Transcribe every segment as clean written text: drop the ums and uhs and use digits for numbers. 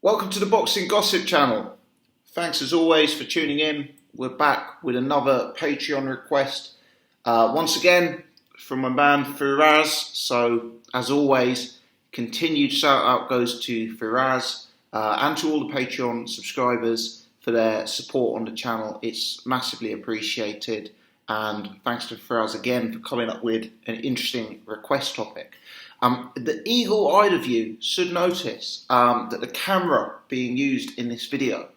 Welcome to the Boxing Gossip channel. Thanks as always for tuning in. We're back with another Patreon request. Once again from my man Firaz. So as always, continued shout out goes to Firaz and to all the Patreon subscribers for their support on the channel. It's massively appreciated. And thanks to Firaz again for coming up with an interesting request topic. The eagle-eyed of you should notice that the camera being used in this video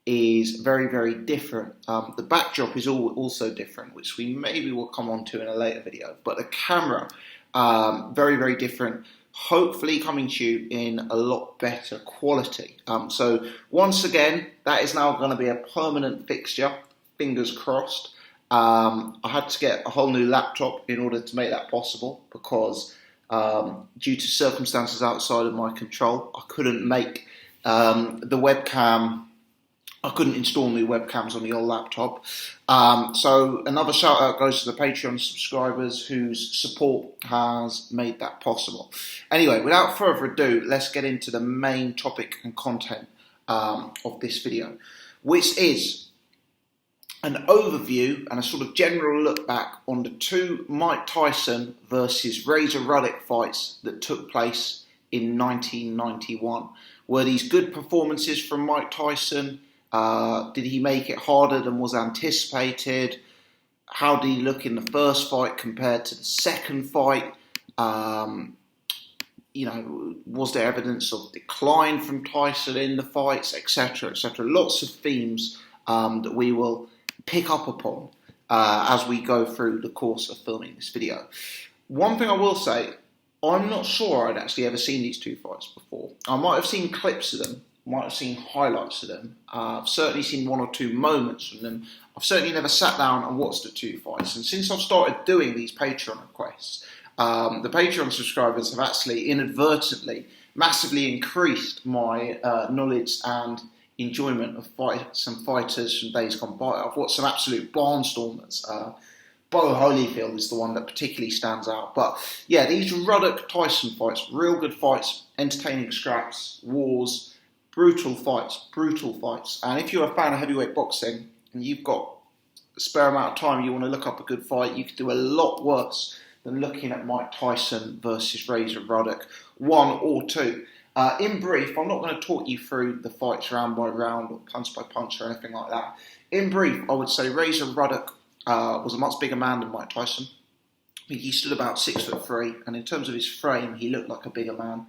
is very, very different. The backdrop is also different, which we maybe will come on to in a later video. But the camera, very, very different. Hopefully coming to you in a lot better quality. So once again, that is now going to be a permanent fixture. Fingers crossed. I had to get a whole new laptop in order to make that possible because due to circumstances outside of my control, I couldn't make the webcam. I couldn't install new webcams on the old laptop. So another shout out goes to the Patreon subscribers whose support has made that possible. Anyway, without further ado, let's get into the main topic and content of this video, which is an overview and a sort of general look back on the two Mike Tyson versus Ruddock fights that took place in 1991. Were these good performances from Mike Tyson? Did he make it harder than was anticipated? How did he look in the first fight compared to the second fight? Was there evidence of decline from Tyson in the fights, etc., etc.? Lots of themes that we will pick up upon as we go through the course of filming this video. One thing I will say, I'm not sure I'd actually ever seen these two fights before. I might have seen clips of them, might have seen highlights of them. I've certainly seen one or two moments from them. I've certainly never sat down and watched the two fights. And since I've started doing these Patreon requests, the Patreon subscribers have actually inadvertently massively increased my knowledge and enjoyment of some fighters from days gone by. I've watched some absolute barnstormers. Bo Holyfield is the one that particularly stands out. But yeah, these Ruddock-Tyson fights, real good fights, entertaining scraps, wars, brutal fights. And if you're a fan of heavyweight boxing and you've got a spare amount of time, you want to look up a good fight, you could do a lot worse than looking at Mike Tyson versus Ruddock, 1 or 2. In brief, I'm not going to talk you through the fights round by round or punch by punch or anything like that. In brief, I would say Ruddock was a much bigger man than Mike Tyson. He stood about 6'3", and in terms of his frame, he looked like a bigger man.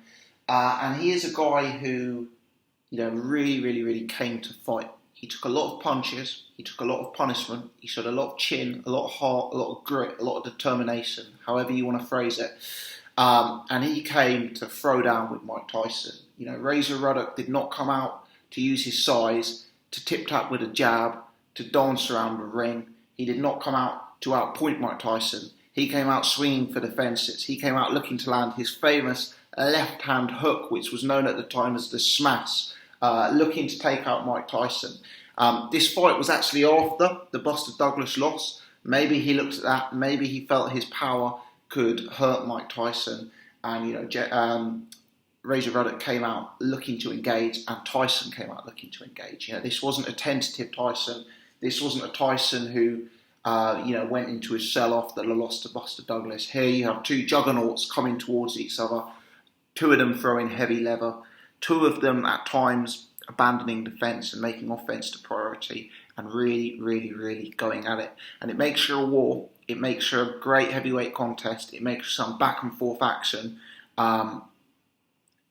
And he is a guy who, really came to fight. He took a lot of punches, he took a lot of punishment, he showed a lot of chin, a lot of heart, a lot of grit, a lot of determination, however you want to phrase it. And he came to throw down with Mike Tyson. Ruddock did not come out to use his size to tip-tap with a jab, to dance around the ring. He did not come out to outpoint Mike Tyson. He came out swinging for the fences. He came out looking to land his famous left-hand hook, which was known at the time as the smash, looking to take out Mike Tyson. This fight was actually after the Buster Douglas loss. Maybe he looked at that. Maybe he felt his power could hurt Mike Tyson, and Ruddock came out looking to engage, and Tyson came out looking to engage. This wasn't a tentative Tyson. This wasn't a Tyson who, went into his sell-off that lost to Buster Douglas. Here you have two juggernauts coming towards each other, two of them throwing heavy leather, two of them at times abandoning defence and making offence the priority, and really going at it. And it makes for a war. It makes for a great heavyweight contest. It makes for some back and forth action. And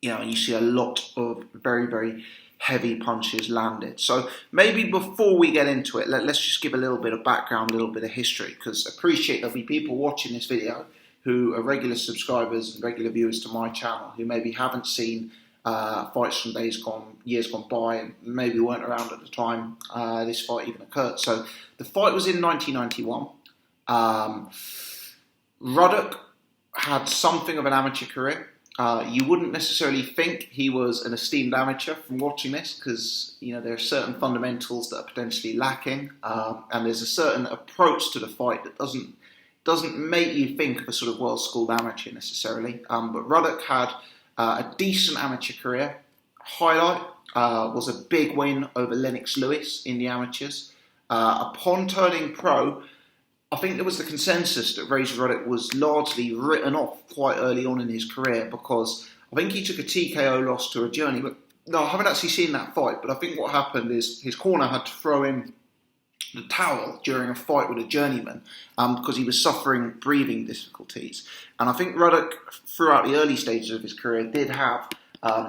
you see a lot of very, very heavy punches landed. So maybe before we get into it, let's just give a little bit of background, a little bit of history, because I appreciate there'll be people watching this video who are regular subscribers and regular viewers to my channel who maybe haven't seen fights from years gone by, and maybe weren't around at the time this fight even occurred. So the fight was in 1991. Ruddock had something of an amateur career. You wouldn't necessarily think he was an esteemed amateur from watching this, because there are certain fundamentals that are potentially lacking, and there's a certain approach to the fight that doesn't make you think of a sort of well-schooled amateur necessarily. But Ruddock had a decent amateur career, highlight was a big win over Lennox Lewis in the amateurs. Upon turning pro, I think there was the consensus that Razor Ruddock was largely written off quite early on in his career, because I think he took a TKO loss to a journey. But no, I haven't actually seen that fight, but I think what happened is his corner had to throw in the towel during a fight with a journeyman because he was suffering breathing difficulties. And I think Ruddock, throughout the early stages of his career, did have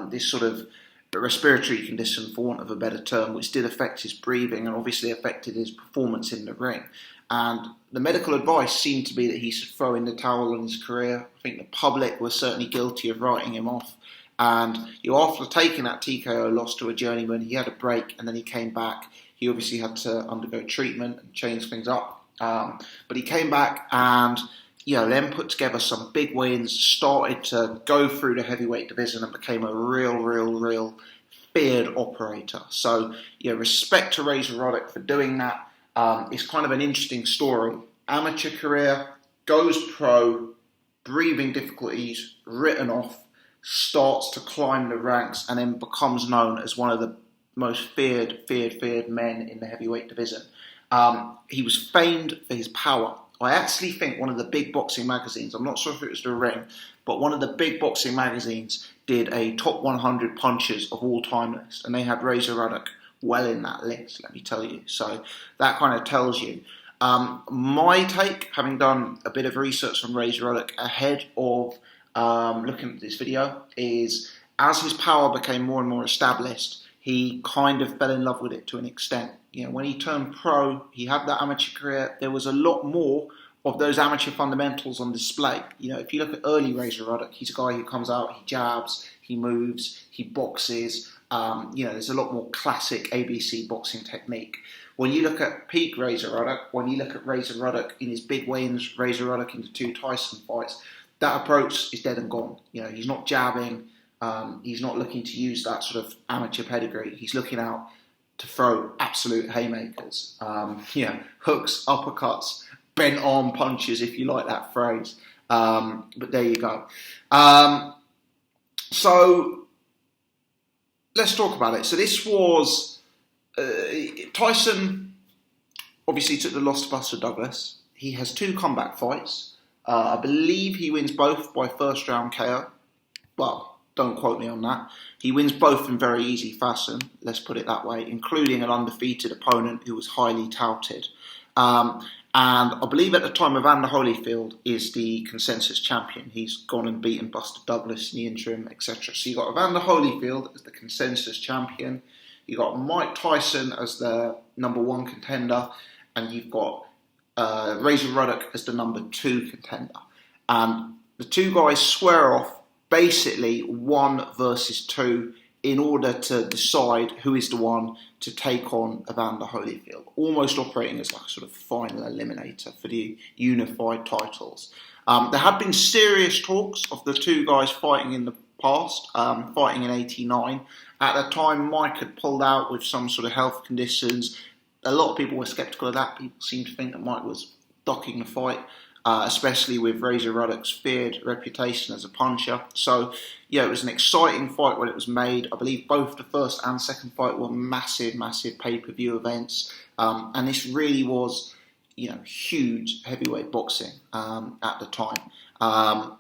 this sort of respiratory condition, for want of a better term, which did affect his breathing and obviously affected his performance in the ring. And the medical advice seemed to be that he should throw in the towel on his career. I think the public was certainly guilty of writing him off. And after taking that TKO loss to a journeyman, he had a break and then he came back. He obviously had to undergo treatment and change things up. But he came back and then put together some big wins, started to go through the heavyweight division and became a real feared operator. So, respect to Razor Ruddock for doing that. It's kind of an interesting story. Amateur career, goes pro, breathing difficulties, written off, starts to climb the ranks and then becomes known as one of the most feared men in the heavyweight division. He was famed for his power. I actually think one of the big boxing magazines, I'm not sure if it was The Ring, but one of the big boxing magazines did a top 100 punchers of all time list, and they had Razor Ruddock well in that list, let me tell you. So that kind of tells you. My take, having done a bit of research on Razor Ruddock ahead of looking at this video, is as his power became more and more established, he kind of fell in love with it to an extent. When he turned pro, he had that amateur career. There was a lot more of those amateur fundamentals on display. If you look at early Razor Ruddock, he's a guy who comes out, he jabs, he moves, he boxes. There's a lot more classic ABC boxing technique. When you look at peak Razor Ruddock, when you look at Razor Ruddock in his big wins, Razor Ruddock in the 2 Tyson fights, that approach is dead and gone. He's not jabbing. He's not looking to use that sort of amateur pedigree. He's looking out to throw absolute haymakers. Hooks, uppercuts, bent arm punches, if you like that phrase. But there you go. So let's talk about it. So this was Tyson obviously took the loss to Buster Douglas. He has 2 comeback fights. I believe he wins both by first round KO, but don't quote me on that. He wins both in very easy fashion, let's put it that way, including an undefeated opponent who was highly touted. And I believe at the time Evander Holyfield is the consensus champion. He's gone and beaten Buster Douglas in the interim, etc. So you got Evander Holyfield as the consensus champion. You got Mike Tyson as the number 1 contender, and you've got Razor Ruddock as the number 2 contender. And the 2 guys square off basically 1 versus 2 in order to decide who is the one to take on Evander Holyfield, almost operating as like a sort of final eliminator for the unified titles. There had been serious talks of the 2 guys fighting in the past, fighting in '89. At the time, Mike had pulled out with some sort of health conditions. A lot of people were sceptical of that. People seemed to think that Mike was docking the fight, especially with Razor Ruddock's feared reputation as a puncher. So, it was an exciting fight when it was made. I believe both the first and second fight were massive pay-per-view events. And this really was, huge heavyweight boxing at the time.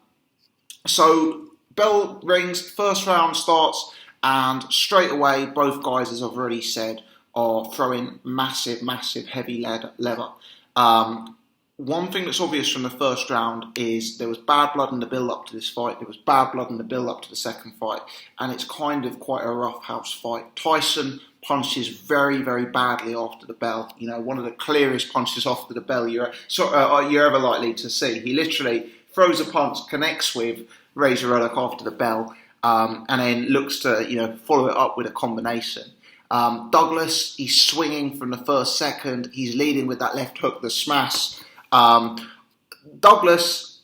So, bell rings, first round starts, and straight away, both guys, as I've already said, are throwing massive heavy leather. One thing that's obvious from the first round is there was bad blood in the build-up to this fight. There was bad blood in the build-up to the second fight. And it's kind of quite a rough house fight. Tyson punches very badly after the bell. One of the clearest punches after the bell you're ever likely to see. He literally throws a punch, connects with Razor Ruddock after the bell, and then looks to follow it up with a combination. Douglas, he's swinging from the first second. He's leading with that left hook, the smash. Douglas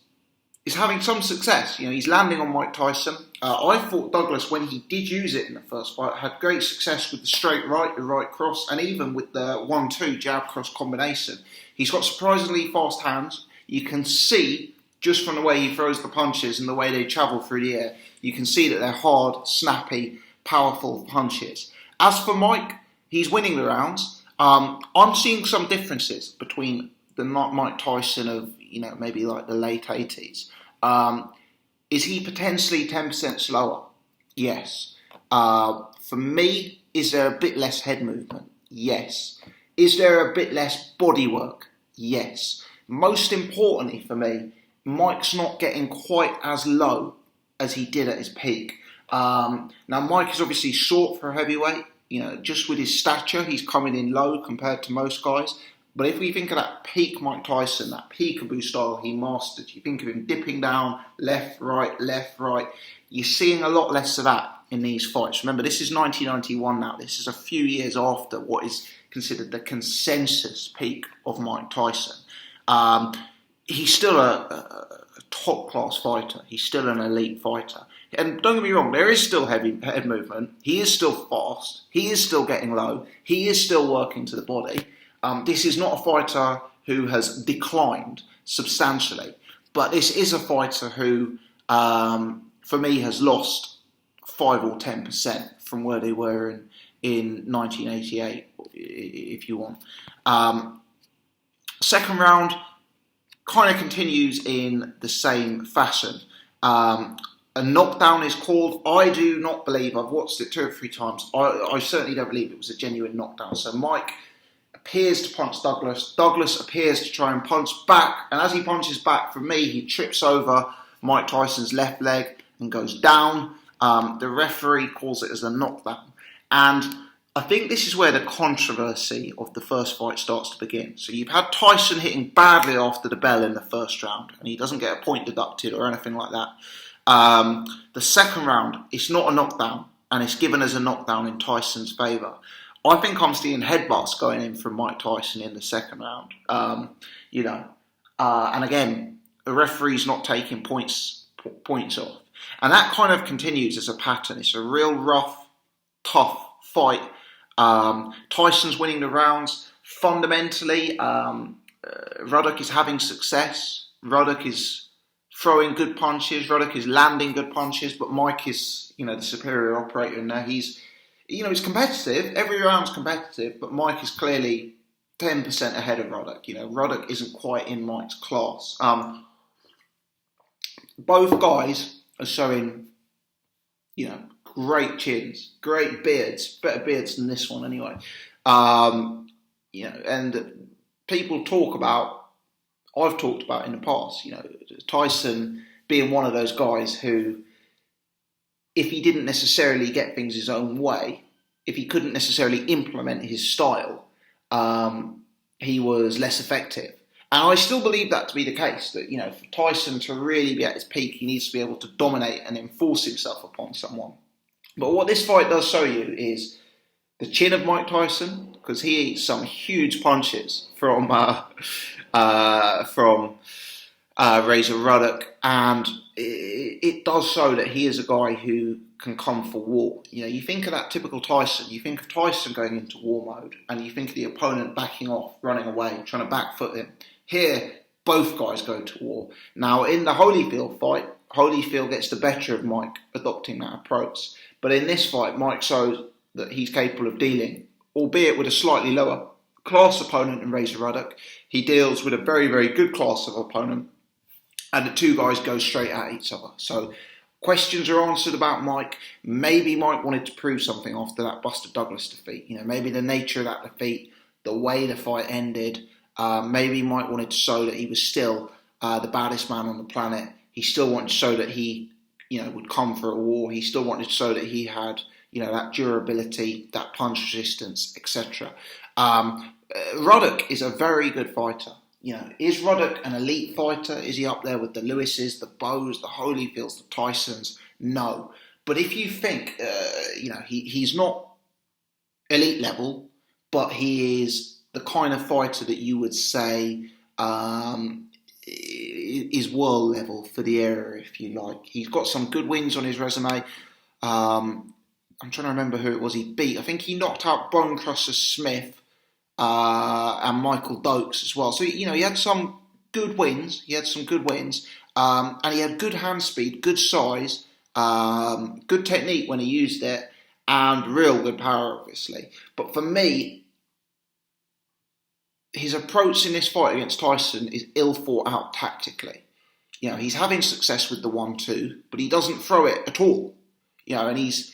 is having some success. He's landing on Mike Tyson. I thought Douglas, when he did use it in the first fight, had great success with the straight right, the right cross, and even with the 1-2 jab cross combination. He's got surprisingly fast hands. You can see, just from the way he throws the punches and the way they travel through the air, you can see that they're hard, snappy, powerful punches. As for Mike, he's winning the rounds. I'm seeing some differences between the Mike Tyson of, maybe like the late 80s. Is he potentially 10% slower? Yes. For me, is there a bit less head movement? Yes. Is there a bit less body work? Yes. Most importantly for me, Mike's not getting quite as low as he did at his peak. Now, Mike is obviously short for a heavyweight. Just with his stature, he's coming in low compared to most guys. But if we think of that peak Mike Tyson, that peekaboo style he mastered, you think of him dipping down, left, right, you're seeing a lot less of that in these fights. Remember, this is 1991 now. This is a few years after what is considered the consensus peak of Mike Tyson. He's still a top-class fighter. He's still an elite fighter. And don't get me wrong, there is still heavy head movement. He is still fast. He is still getting low. He is still working to the body. This is not a fighter who has declined substantially. But this is a fighter who, for me, has lost 5 or 10% from where they were in 1988, if you want. Second round kind of continues in the same fashion. A knockdown is called. I do not believe, I've watched it 2 or 3 times, I certainly don't believe it was a genuine knockdown. So Mike appears to punch Douglas. Douglas appears to try and punch back. And as he punches back, for me, he trips over Mike Tyson's left leg and goes down. The referee calls it as a knockdown. And I think this is where the controversy of the first fight starts to begin. So you've had Tyson hitting badly after the bell in the first round, and he doesn't get a point deducted or anything like that. The second round, it's not a knockdown, and it's given as a knockdown in Tyson's favour. I think I'm seeing headbutts going in from Mike Tyson in the second round. And again, the referee's not taking points off. And that kind of continues as a pattern. It's a real rough, tough fight. Tyson's winning the rounds. Fundamentally, Ruddock is having success. Ruddock is throwing good punches. Ruddock is landing good punches. But Mike is, the superior operator in there. He's competitive. Every round's competitive. But Mike is clearly 10% ahead of Ruddock. Ruddock isn't quite in Mike's class. Both guys are showing, great chins, great beards, better beards than this one anyway. And people talk about, I've talked about in the past, Tyson being one of those guys who, if he didn't necessarily get things his own way, if he couldn't necessarily implement his style, he was less effective. And I still believe that to be the case, that, for Tyson to really be at his peak, he needs to be able to dominate and enforce himself upon someone. But what this fight does show you is the chin of Mike Tyson, because he eats some huge punches from Razor Ruddock, and it does show that he is a guy who can come for war. You think of that typical Tyson, you think of Tyson going into war mode, and you think of the opponent backing off, running away, trying to back foot him. Here, both guys go to war. Now, in the Holyfield fight, Holyfield gets the better of Mike adopting that approach. But in this fight, Mike shows that he's capable of dealing, albeit with a slightly lower class opponent in Razor Ruddock. He deals with a very, very good class of opponent, and the two guys go straight at each other. So questions are answered about Mike. Maybe Mike wanted to prove something after that Buster Douglas defeat. Maybe the nature of that defeat, the way the fight ended. Maybe Mike wanted to show that he was still the baddest man on the planet. He still wanted to show that he, would come for a war. He still wanted to show that he had, that durability, that punch resistance, etc. Ruddock is a very good fighter. Is Ruddock an elite fighter? Is he up there with the Lewises, the Bows, the Holyfields, the Tysons? No. But if you think, he's not elite level, but he is the kind of fighter that you would say is world level for the era, if you like. He's got some good wins on his resume. I'm trying to remember who it was he beat. I think he knocked out Bone Crusher Smith and Michael Dokes as well. So, he had some good wins. And he had good hand speed, good size, good technique when he used it. and real good power, obviously. But for me, his approach in this fight against Tyson is ill thought out tactically. He's having success with the 1-2, but he doesn't throw it at all. And he's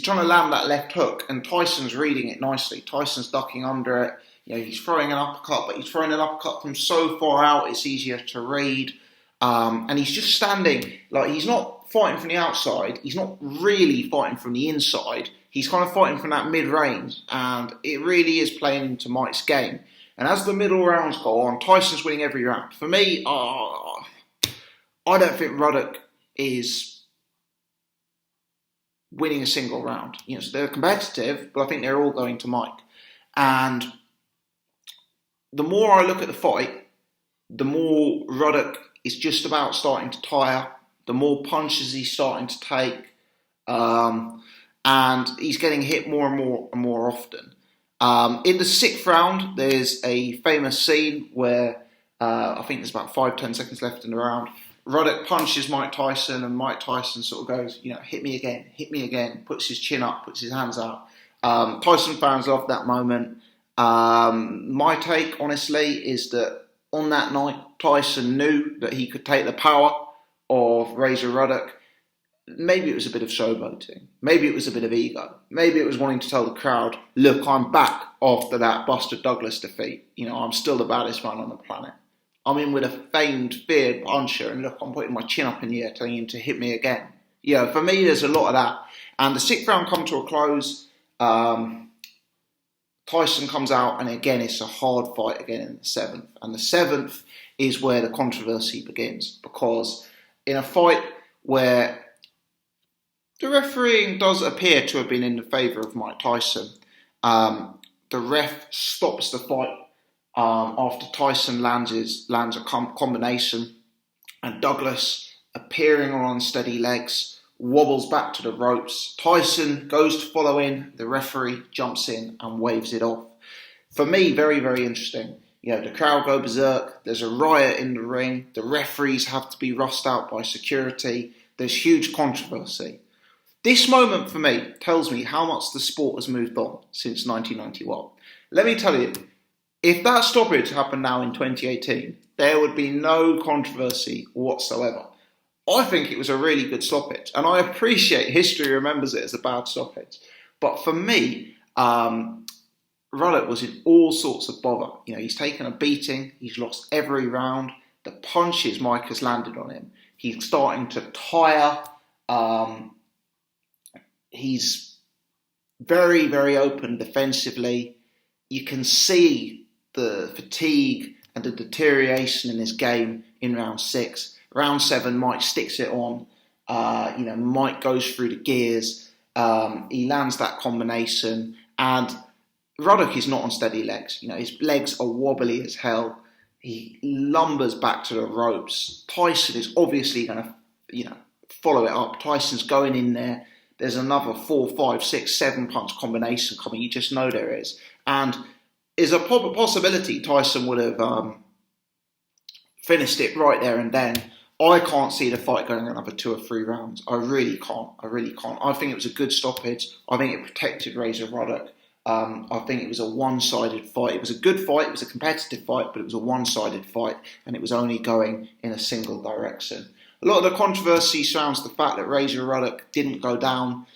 trying to land that left hook, and Tyson's reading it nicely. Tyson's ducking under it. He's throwing an uppercut, but he's throwing an uppercut from so far out, it's easier to read. And he's just standing, like, he's not fighting from the outside. He's not really fighting from the inside. He's kind of fighting from that mid-range, and it really is playing into Mike's game. And as the middle rounds go on, Tyson's winning every round. For me, I don't think Ruddock is winning a single round. So they're competitive, but I think they're all going to Mike. And the more I look at the fight, the more Ruddock is just about starting to tire, the more punches he's starting to take, and he's getting hit more and more often. In the 6th round, there's a famous scene where I think there's about 5-10 seconds left in the round. Ruddock punches Mike Tyson, and Mike Tyson sort of goes, hit me again, puts his chin up, puts his hands out. Tyson fans love that moment. My take, honestly, is that on that night, Tyson knew that he could take the power of Razor Ruddock. Maybe it was a bit of showboating. Maybe it was a bit of ego. Maybe it was wanting to tell the crowd, look, I'm back after that Buster Douglas defeat. I'm still the baddest man on the planet. I'm in with a famed, feared puncher, and look, I'm putting my chin up in the air, telling him to hit me again. For me, there's a lot of that. And the 6th round come to a close. Tyson comes out, and again, it's a hard fight again in the 7th. And the 7th is where the controversy begins, because in a fight where the refereeing does appear to have been in the favour of Mike Tyson, the ref stops the fight after Tyson lands a combination, and Douglas, appearing on unsteady legs, wobbles back to the ropes. Tyson goes to follow in, the referee jumps in and waves it off. For me, very, very interesting. The crowd go berserk, there's a riot in the ring, the referees have to be rossed out by security, there's huge controversy. This moment for me tells me how much the sport has moved on since 1991. Let me tell you, if that stoppage happened now in 2018, there would be no controversy whatsoever. I think it was a really good stoppage, and I appreciate history remembers it as a bad stoppage. But for me, Ruddock was in all sorts of bother. He's taken a beating, he's lost every round, the punches Mike has landed on him, he's starting to tire, he's very, very open defensively. You can see the fatigue and the deterioration in his game in round 6. Round 7, Mike sticks it on. Mike goes through the gears. He lands that combination. And Ruddock is not on steady legs. His legs are wobbly as hell. He lumbers back to the ropes. Tyson is obviously going to, follow it up. Tyson's going in there. There's another 4, 5, 6, 7 punch combination coming. You just know there is. And is a possibility Tyson would have finished it right there and then. I can't see the fight going another 2 or 3 rounds. I really can't. I think it was a good stoppage. I think it protected Razor Ruddock. I think it was a one-sided fight. It was a good fight. It was a competitive fight, but it was a one-sided fight, and it was only going in a single direction. A lot of the controversy surrounds the fact that Razor Ruddock didn't go down.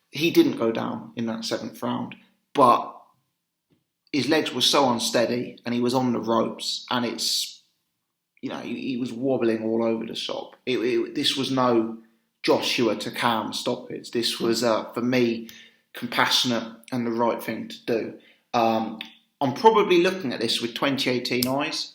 He didn't go down in that 7th round, but his legs were so unsteady, and he was on the ropes, and he was wobbling all over the shop. This was no Joshua to Cam stoppage. This was, for me, compassionate and the right thing to do. I'm probably looking at this with 2018 eyes.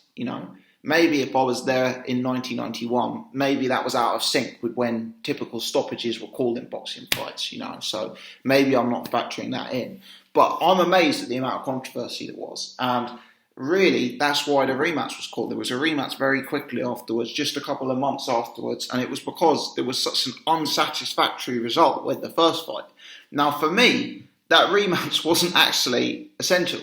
Maybe if I was there in 1991, maybe that was out of sync with when typical stoppages were called in boxing fights. So maybe I'm not factoring that in. But I'm amazed at the amount of controversy there was. And really, that's why the rematch was called. There was a rematch very quickly afterwards, just a couple of months afterwards, and it was because there was such an unsatisfactory result with the first fight. Now, for me, that rematch wasn't actually essential.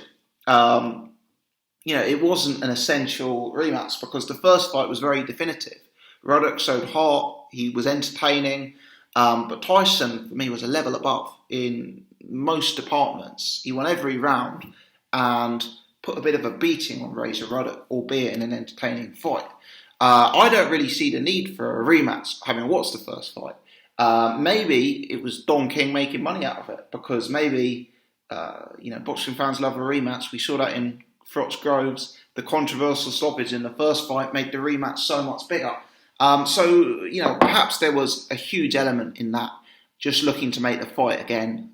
It wasn't an essential rematch because the first fight was very definitive. Ruddock showed heart, he was entertaining, But Tyson, for me, was a level above in most departments. He won every round and put a bit of a beating on Razor Ruddock, albeit in an entertaining fight. I don't really see the need for a rematch, having watched the first fight. Maybe it was Don King making money out of it, because maybe, boxing fans love a rematch. We saw that in Froch Groves. The controversial stoppage in the first fight made the rematch so much bigger. Perhaps there was a huge element in that, just looking to make the fight again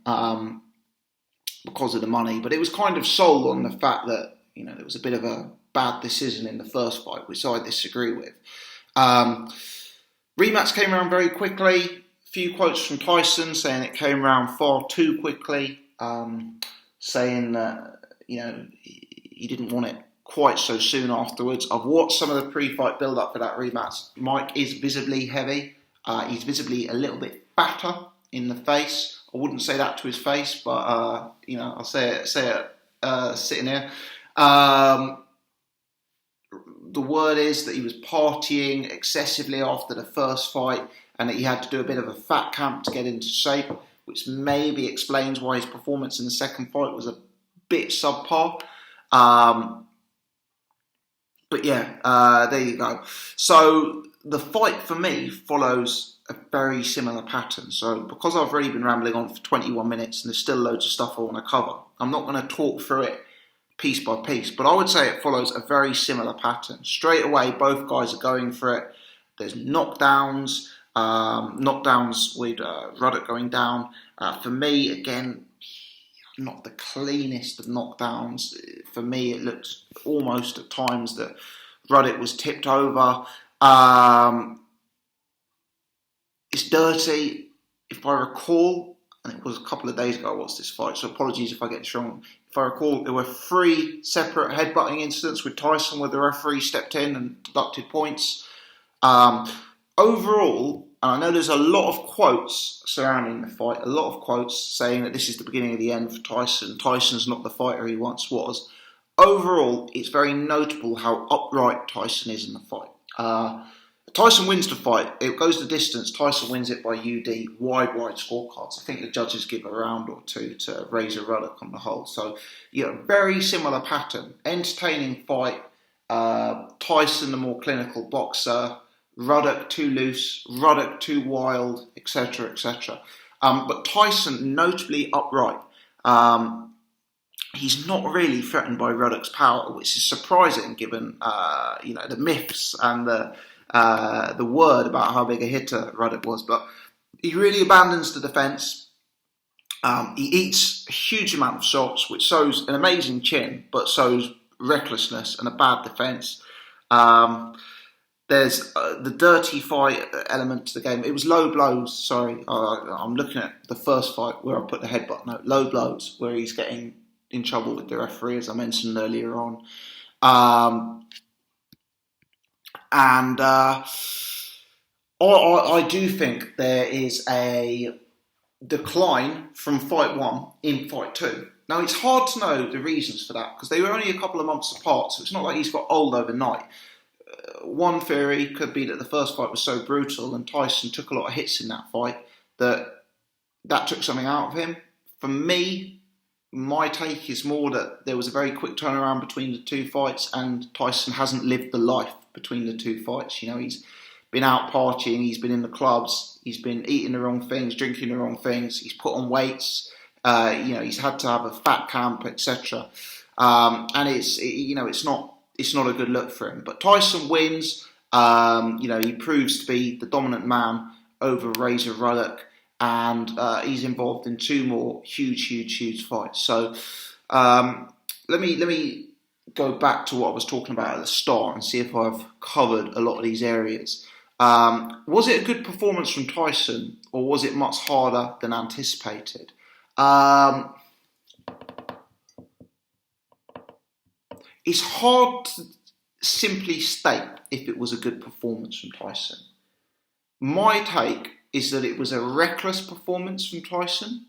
because of the money. But it was kind of sold on the fact that, there was a bit of a bad decision in the first fight, which I disagree with. Rematch came around very quickly. A few quotes from Tyson saying it came around far too quickly, saying that, he didn't want it quite so soon afterwards. I've watched some of the pre-fight build-up for that rematch. Mike is visibly heavy. He's visibly a little bit fatter in the face. I wouldn't say that to his face, but I'll say it sitting here. The word is that he was partying excessively after the first fight, and that he had to do a bit of a fat camp to get into shape, which maybe explains why his performance in the second fight was a bit subpar. But yeah, there you go. So the fight for me follows a very similar pattern. So because I've already been rambling on for 21 minutes and there's still loads of stuff I want to cover, I'm not going to talk through it piece by piece, but I would say it follows a very similar pattern. Straight away, both guys are going for it. There's knockdowns with Ruddock going down. For me, again, not the cleanest of knockdowns. For me, it looked almost at times that Ruddock was tipped over. It's dirty. If I recall, and it was a couple of days ago I watched this fight, so apologies if I get this wrong. If I recall, there were 3 separate headbutting incidents with Tyson where the referee stepped in and deducted points. Overall, and I know there's a lot of quotes surrounding the fight, a lot of quotes saying that this is the beginning of the end for Tyson. Tyson's not the fighter he once was. Overall, it's very notable how upright Tyson is in the fight. Tyson wins the fight. It goes the distance. Tyson wins it by UD, wide scorecards. I think the judges give a round or two to Razor Ruddock on the whole. So, very similar pattern. Entertaining fight. Tyson, the more clinical boxer. Ruddock too loose. Ruddock too wild, etc., etc. But Tyson notably upright. He's not really threatened by Ruddock's power, which is surprising given the myths and the word about how big a hitter Ruddock was. But he really abandons the defence. He eats a huge amount of shots, which shows an amazing chin, but shows recklessness and a bad defence. There's the dirty fight element to the game. It was low blows, sorry. I'm looking at the first fight where I put the headbutt note. Low blows, where he's getting in trouble with the referee, as I mentioned earlier on. I do think there is a decline from fight 1 in fight 2. Now, it's hard to know the reasons for that, because they were only a couple of months apart, so it's not like he's got old overnight. One theory could be that the first fight was so brutal and Tyson took a lot of hits in that fight that took something out of him. For me, my take is more that there was a very quick turnaround between the 2 fights, and Tyson hasn't lived the life between the 2 fights. He's been out partying, he's been in the clubs, he's been eating the wrong things, drinking the wrong things, he's put on weights, he's had to have a fat camp, etc. And it's not a good look for him. But Tyson wins. He proves to be the dominant man over Razor Ruddock, and he's involved in 2 more huge fights. So let me go back to what I was talking about at the start and see if I've covered a lot of these areas. Was it a good performance from Tyson, or was it much harder than anticipated? It's hard to simply state if it was a good performance from Tyson. My take is that it was a reckless performance from Tyson.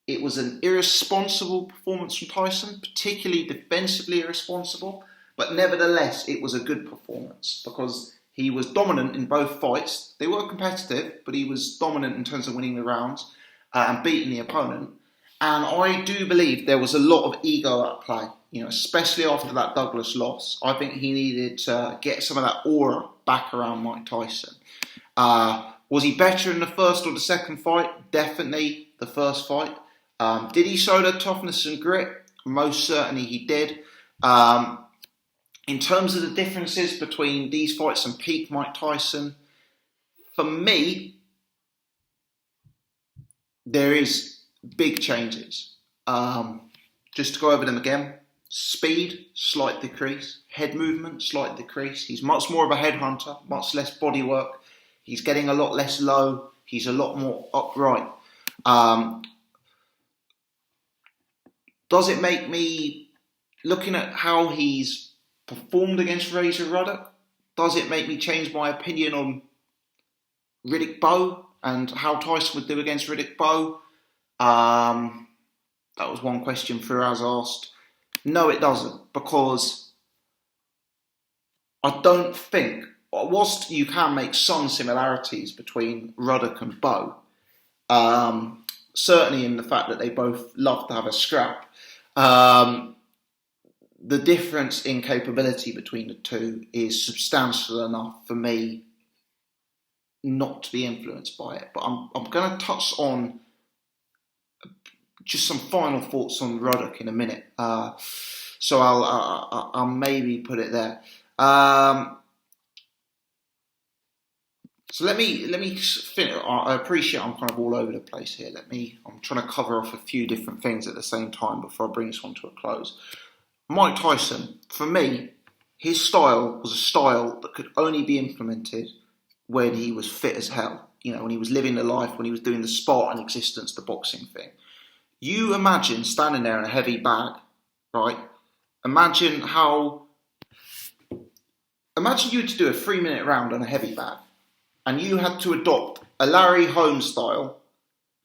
It was an irresponsible performance from Tyson, particularly defensively irresponsible, but nevertheless it was a good performance because He was dominant in both fights. They were competitive, but he was dominant in terms of winning the rounds and beating the opponent. And I do believe there was a lot of ego at play, especially after that Douglas loss. I think he needed to get some of that aura back around Mike Tyson. Was he better in the first or the second fight? Definitely the first fight. Did he show the toughness and grit? Most certainly he did. In terms of the differences between these fights and peak Mike Tyson, for me, there is big changes. Just to go over them again. Speed, slight decrease. Head movement, slight decrease. He's much more of a headhunter, much less body work. He's getting a lot less low. He's a lot more upright. Does it make me, looking at how he's performed against Razor Ruddock, does it make me change my opinion on Riddick Bowe and how Tyson would do against Riddick Bowe? That was one question Firaz asked. No, it doesn't, because I don't think, whilst you can make some similarities between Ruddock and Bowe, certainly in the fact that they both love to have a scrap, the difference in capability between the two is substantial enough for me not to be influenced by it. But I'm going to touch on just some final thoughts on Ruddock in a minute. So I'll maybe put it there. So let me finish. I appreciate I'm kind of all over the place here. I'm trying to cover off a few different things at the same time before I bring this one to a close. Mike Tyson, for me, his style was a style that could only be implemented when he was fit as hell. When he was living the life, when he was doing the Spartan existence, the boxing thing. You imagine standing there in a heavy bag, right? Imagine you had to do a 3-minute round on a heavy bag, and you had to adopt a Larry Holmes style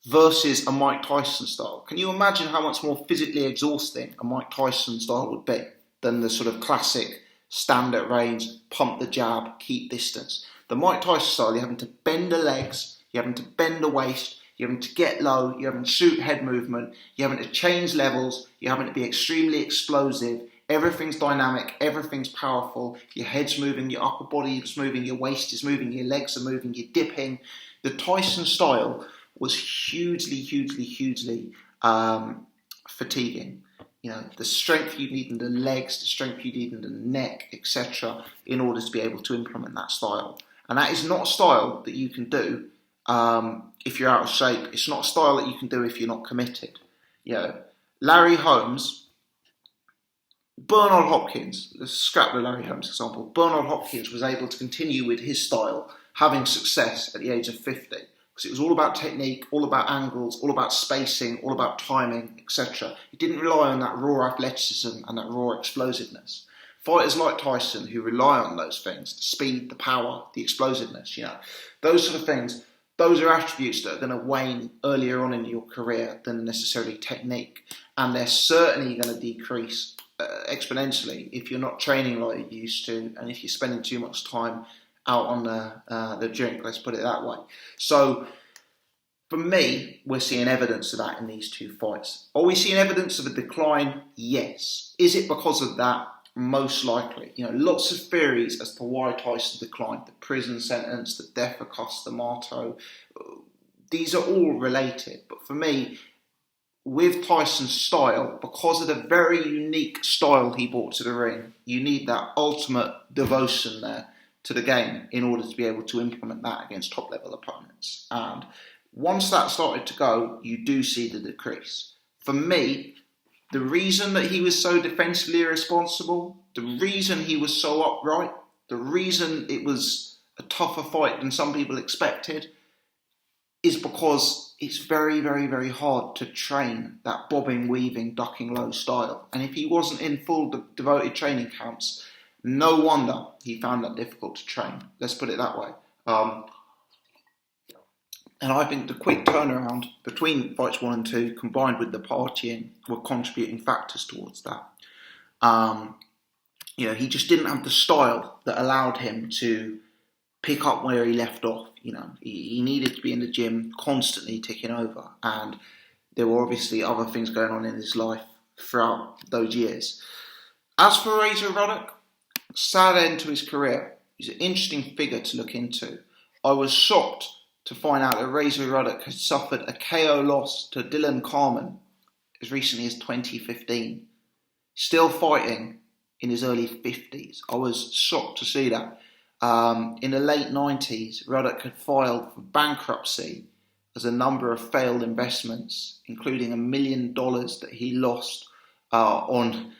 versus a Mike Tyson style. Can you imagine how much more physically exhausting a Mike Tyson style would be than the sort of classic stand at range, pump the jab, keep distance? The Mike Tyson style, you're having to bend the legs, you're having to bend the waist, you're having to get low, you're having to shoot head movement, you're having to change levels, you're having to be extremely explosive. Everything's dynamic, everything's powerful, your head's moving, your upper body is moving, your waist is moving, your legs are moving, you're dipping. The Tyson style was hugely fatiguing. The strength you need in the legs, the strength you need in the neck, etc., in order to be able to implement that style. And that is not a style that you can do if you're out of shape. It's not a style that you can do if you're not committed. Larry Holmes, Bernard Hopkins, let's scrap the Larry Holmes example. Bernard Hopkins was able to continue with his style, having success at the age of 50. Because it was all about technique, all about angles, all about spacing, all about timing, etc. He didn't rely on that raw athleticism and that raw explosiveness. Fighters like Tyson, who rely on those things, the speed, the power, the explosiveness, those sort of things, those are attributes that are going to wane earlier on in your career than necessarily technique. And they're certainly going to decrease exponentially if you're not training like you used to, and if you're spending too much time out on the drink, let's put it that way. So, for me, we're seeing evidence of that in these two fights. Are we seeing evidence of a decline? Yes. Is it because of that? Most likely. Lots of theories as to why Tyson declined. The prison sentence, the death of Cus D'Amato. These are all related. But for me, with Tyson's style, because of the very unique style he brought to the ring, you need that ultimate devotion there to the game in order to be able to implement that against top-level opponents. And once that started to go, you do see the decrease. For me, the reason that he was so defensively irresponsible, the reason he was so upright, the reason it was a tougher fight than some people expected is because it's very, very, very hard to train that bobbing, weaving, ducking low style. And if he wasn't in full devoted training camps, no wonder he found that difficult to train. Let's put it that way. And I think the quick turnaround between fights 1 and 2, combined with the partying, were contributing factors towards that. He just didn't have the style that allowed him to pick up where he left off. He needed to be in the gym constantly ticking over, and there were obviously other things going on in his life throughout those years. As for Razor Ruddock, sad end to his career. He's an interesting figure to look into. I was shocked to find out that Razor Ruddock had suffered a KO loss to Dylan Carmen as recently as 2015. Still fighting in his early 50s. I was shocked to see that. In the late 90s, Ruddock had filed for bankruptcy as a number of failed investments, including $1 million that he lost on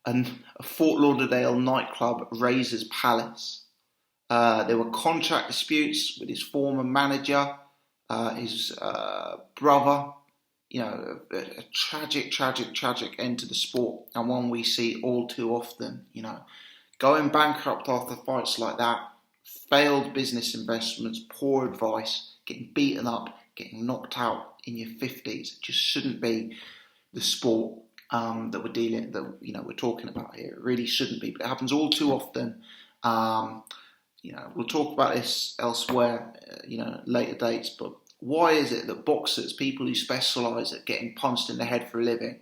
a Fort Lauderdale nightclub, Razor's Palace. There were contract disputes with his former manager, his brother. A tragic end to the sport, and one we see all too often. Going bankrupt after fights like that, failed business investments, poor advice, getting beaten up, getting knocked out in your 50s. It just shouldn't be the sport that we're talking about here. It really shouldn't be, but it happens all too often. We'll talk about this elsewhere, later dates, but why is it that boxers, people who specialise at getting punched in the head for a living,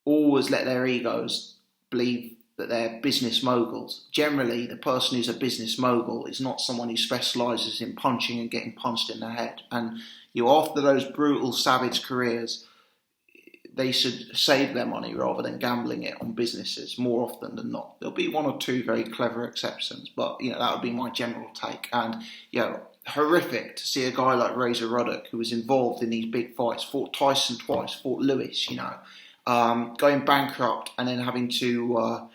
always let their egos believe that they're business moguls? Generally, the person who's a business mogul is not someone who specialises in punching and getting punched in the head. And after those brutal, savage careers, they should save their money rather than gambling it on businesses more often than not. There'll be one or two very clever exceptions, but that would be my general take. And horrific to see a guy like Razor Ruddock, who was involved in these big fights, fought Tyson twice, fought Lewis, going bankrupt and then having to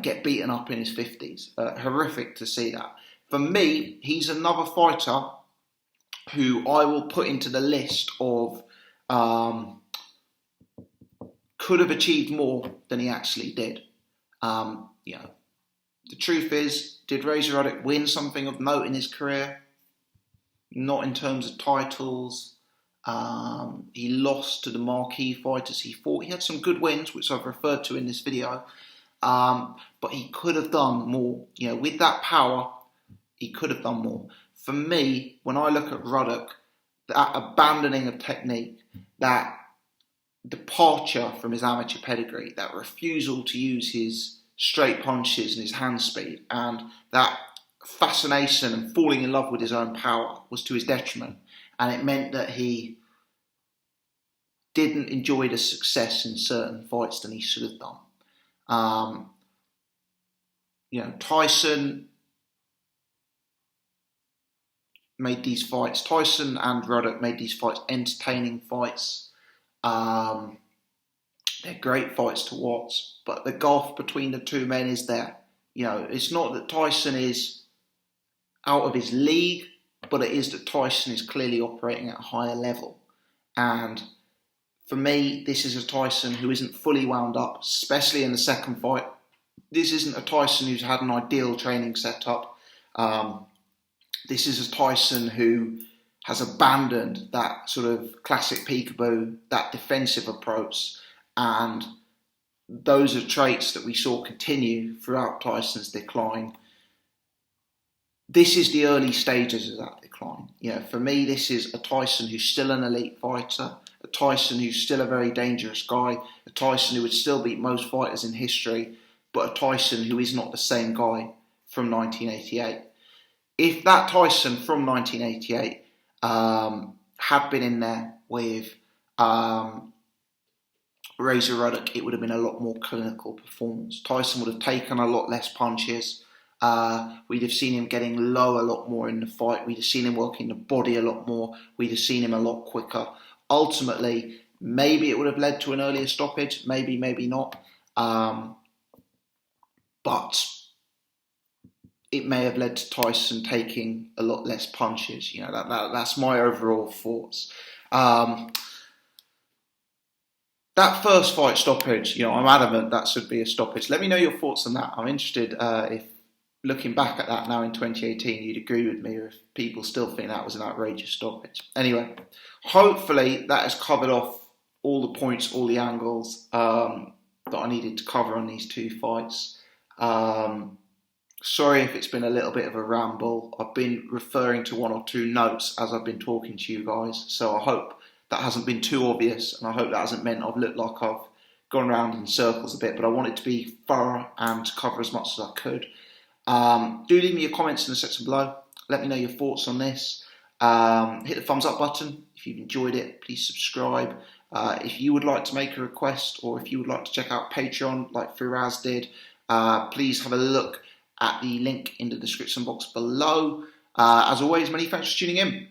get beaten up in his 50s. Horrific to see that. For me, he's another fighter who I will put into the list of could have achieved more than he actually did. The truth is, did Razor Ruddock win something of note in his career? Not in terms of titles. He lost to the marquee fighters he fought. He had some good wins, which I've referred to in this video. But he could have done more. With that power, he could have done more. For me, when I look at Ruddock, that abandoning of technique, that departure from his amateur pedigree, that refusal to use his straight punches and his hand speed, and that fascination and falling in love with his own power was to his detriment. And it meant that he didn't enjoy the success in certain fights than he should have done. Tyson made these fights. Tyson and Ruddock made these fights entertaining fights. They're great fights to watch, but the gulf between the two men is there. It's not that Tyson is out of his league, but it is that Tyson is clearly operating at a higher level. And for me, this is a Tyson who isn't fully wound up, especially in the second fight. This isn't a Tyson who's had an ideal training setup. This is a Tyson who has abandoned that sort of classic peekaboo, that defensive approach, and those are traits that we saw continue throughout Tyson's decline. This is the early stages of that decline. For me, this is a Tyson who's still an elite fighter, a Tyson who's still a very dangerous guy, a Tyson who would still beat most fighters in history, but a Tyson who is not the same guy from 1988. If that Tyson from 1988 had been in there with Razor Ruddock, it would have been a lot more clinical performance. Tyson would have taken a lot less punches. We'd have seen him getting low a lot more in the fight. We'd have seen him working the body a lot more. We'd have seen him a lot quicker. Ultimately, maybe it would have led to an earlier stoppage. Maybe, maybe not. But it may have led to Tyson taking a lot less punches. That's my overall thoughts. That first fight stoppage, I'm adamant that should be a stoppage. Let me know your thoughts on that. I'm interested if, looking back at that now in 2018, you'd agree with me, or if people still think that was an outrageous stoppage. Anyway, hopefully that has covered off all the points, all the angles that I needed to cover on these two fights. Sorry if it's been a little bit of a ramble. I've been referring to one or two notes as I've been talking to you guys, so I hope that hasn't been too obvious, and I hope that hasn't meant I've looked like I've gone around in circles a bit, but I want it to be thorough and to cover as much as I could. Do leave me your comments in the section below. Let me know your thoughts on this. Hit the thumbs up button if you've enjoyed it. Please subscribe. If you would like to make a request, or if you would like to check out Patreon like Firaz did, please have a look at the link in the description box below. As always, many thanks for tuning in.